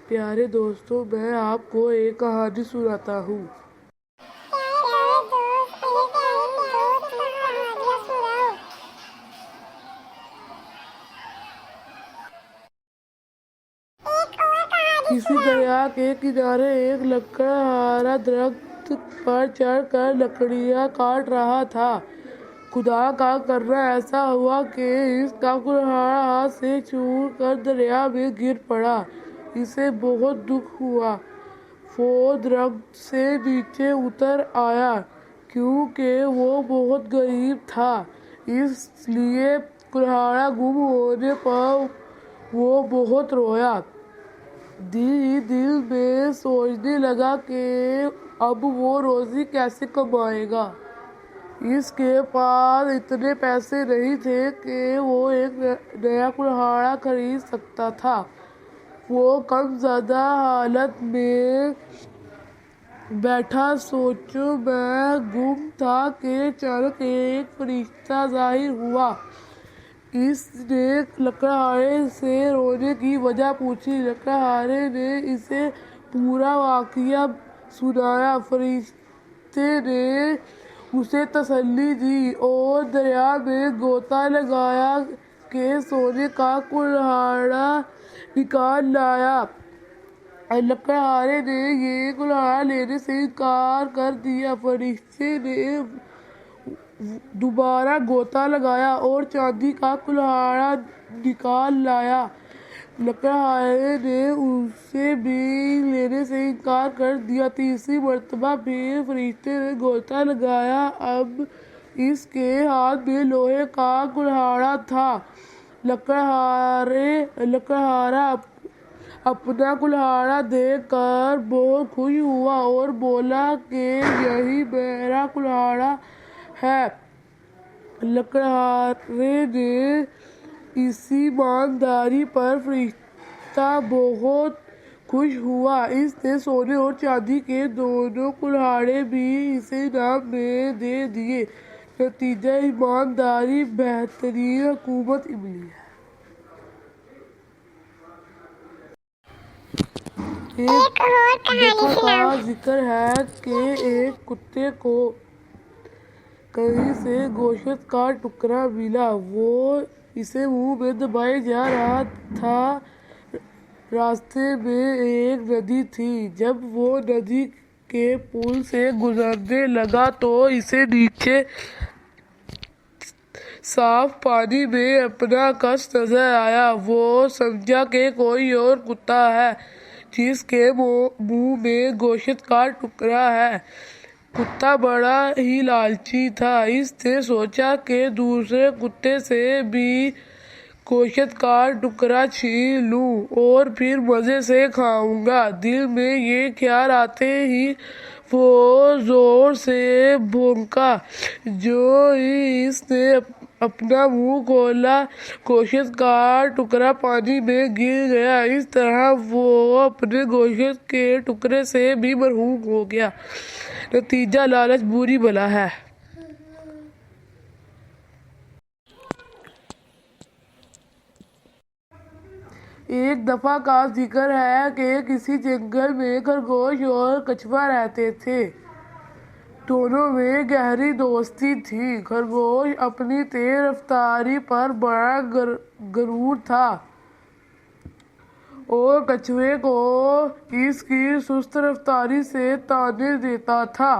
پیارے دوستوں، میں آپ کو ایک کہانی سناتا ہوں۔ کسی دریا کے کنارے ایک لکڑہارا درخت پر چڑھ کر لکڑیاں کاٹ رہا تھا۔ خدا کا کرنا ایسا ہوا کہ اس کا کلہاڑا ہاتھ سے چھوٹ کر دریا میں گر پڑا۔ اسے بہت دکھ ہوا۔ وہ درخت سے نیچے اتر آیا کیونکہ وہ بہت غریب تھا، اس لیے کلہاڑا گم ہونے پر وہ بہت رویا۔ دل ہی دل میں سوچنے لگا کہ اب وہ روزی کیسے کمائے گا۔ اس کے پاس اتنے پیسے نہیں تھے کہ وہ ایک نیا کلہاڑا خرید سکتا تھا۔ وہ غم زدہ حالت میں بیٹھا سوچوں میں گم تھا کہ اچانک ایک فرشتہ ظاہر ہوا۔ اس نے لکڑہارے سے رونے کی وجہ پوچھی۔ لکڑہارے نے اسے پورا واقعہ سنایا۔ فرشتے نے اسے تسلی دی اور دریا میں غوطہ لگا کے سونے کا کلہاڑا نکال لایا۔ لکڑہارے نے یہ کلہاڑا لینے سے انکار کر دیا۔ فرشتے نے دوبارہ غوطہ لگایا اور چاندی کا کلہاڑا نکال لایا۔ لکڑہارے نے اسے بھی لینے سے انکار کر دیا۔ تیسری مرتبہ پھر فرشتے نے غوطہ لگایا۔ اب اس کے ہاتھ میں لوہے کا کلہاڑا تھا۔ لکڑہارا اپنا کلہاڑا دیکھ کر بہت خوش ہوا اور بولا کہ یہی میرا کلہاڑا ہے۔ لکڑہارے نے اسی ایمانداری پر فرشتہ بہت خوش ہوا۔ اس نے سونے اور چاندی کے دونوں کلہاڑے بھی اسے انعام میں دے دیے۔ نتیجہ ایمانداری بہترین حکمت عملی ہے۔ ایک دفعہ کا ذکر ہے کہ ایک کتے کو کہیں سے گوشت کا ٹکڑا ملا۔ وہ اسے منہ میں دبائے جا رہا تھا۔ راستے میں ایک ندی تھی۔ جب وہ ندی کے پل سے گزرنے لگا تو اسے نیچے صاف پانی میں اپنا عکس نظر آیا۔ وہ سمجھا کہ کوئی اور کتا ہے جس کے منہ میں گوشت کا ٹکڑا ہے۔ کتا بڑا ہی لالچی تھا۔ اس نے سوچا کہ دوسرے کتے سے بھی گوشت کا ٹکڑا چھین لوں اور پھر مزے سے کھاؤں گا۔ دل میں یہ خیال آتے ہی وہ زور سے بھونکا۔ جو ہی اس نے اپنا منہ کھولا، گوشت کا ٹکڑا پانی میں گر گیا۔ اس طرح وہ اپنے گوشت کے ٹکڑے سے بھی محروم ہو گیا۔ نتیجہ لالچ بری بلا ہے۔ ایک دفعہ کا ذکر ہے کہ کسی جنگل میں خرگوش اور کچھوا رہتے تھے۔ دونوں میں گہری دوستی تھی۔ خرگوش اپنی تیز رفتاری پر بڑا غرور تھا اور کچھوے کو اس کی سست رفتاری سے طعنے دیتا تھا۔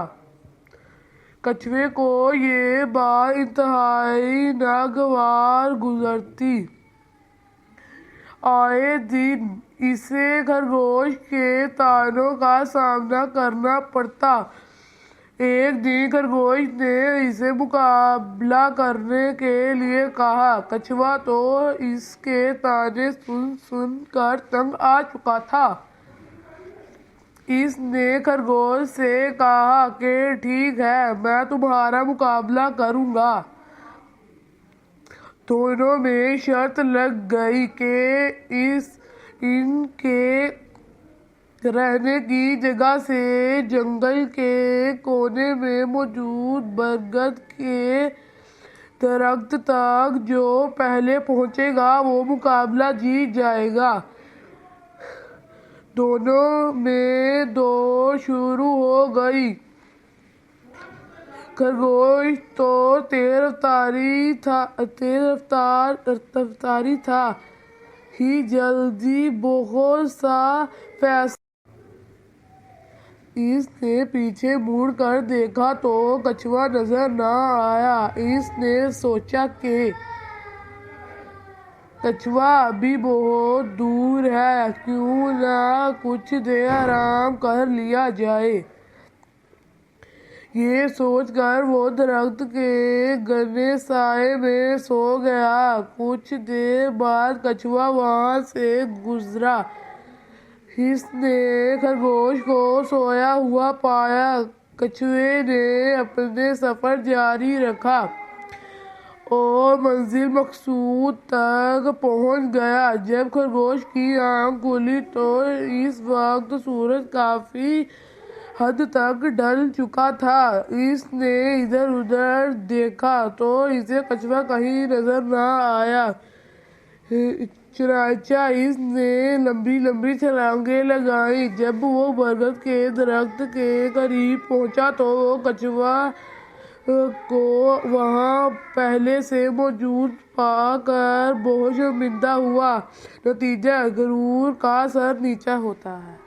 کچھوے کو یہ بات انتہائی ناگوار گزرتی۔ آئے دن اسے خرگوش کے طعنوں کا سامنا کرنا پڑتا۔ ایک دن خرگوش نے اسے مقابلہ کرنے کے لیے کہا۔ کچھوا تو اس کے طعنے سن سن کر تنگ آ چکا تھا۔ اس نے خرگوش سے کہا کہ ٹھیک ہے، میں تمہارا مقابلہ کروں گا۔ دونوں میں شرط لگ گئی کہ ان کے رہنے کی جگہ سے جنگل کے کونے میں موجود برگد کے درخت تک جو پہلے پہنچے گا وہ مقابلہ جیت جائے گا۔ دونوں میں دوڑ شروع ہو گئی۔ خرگوش تو تیز رفتاری تھا ہی جلدی بہت سا فیصلہ۔ اس نے پیچھے مڑ کر دیکھا تو کچھوا نظر نہ آیا۔ اس نے سوچا کہ کچھوا ابھی بہت دور ہے، کیوں نہ کچھ دیر آرام کر لیا جائے۔ یہ سوچ کر وہ درخت کے گھنے سائے میں سو گیا۔ کچھ دیر بعد کچھوا وہاں سے گزرا۔ اس نے خرگوش کو سویا ہوا پایا۔ کچھوے نے اپنا سفر جاری رکھا اور منزل مقصود تک پہنچ گیا۔ جب خرگوش کی آنکھ کھلی تو اس وقت سورج کافی حد تک ڈھل چکا تھا۔ اس نے ادھر ادھر دیکھا تو اسے کچھوا کہیں نظر نہ آیا۔ چنانچہ اس نے لمبی لمبی چھلانگیں لگائیں۔ جب وہ برگد کے درخت کے قریب پہنچا تو وہ کچھوا کو وہاں پہلے سے موجود پا کر بہت شرمندہ ہوا۔ نتیجہ غرور کا سر نیچا ہوتا ہے۔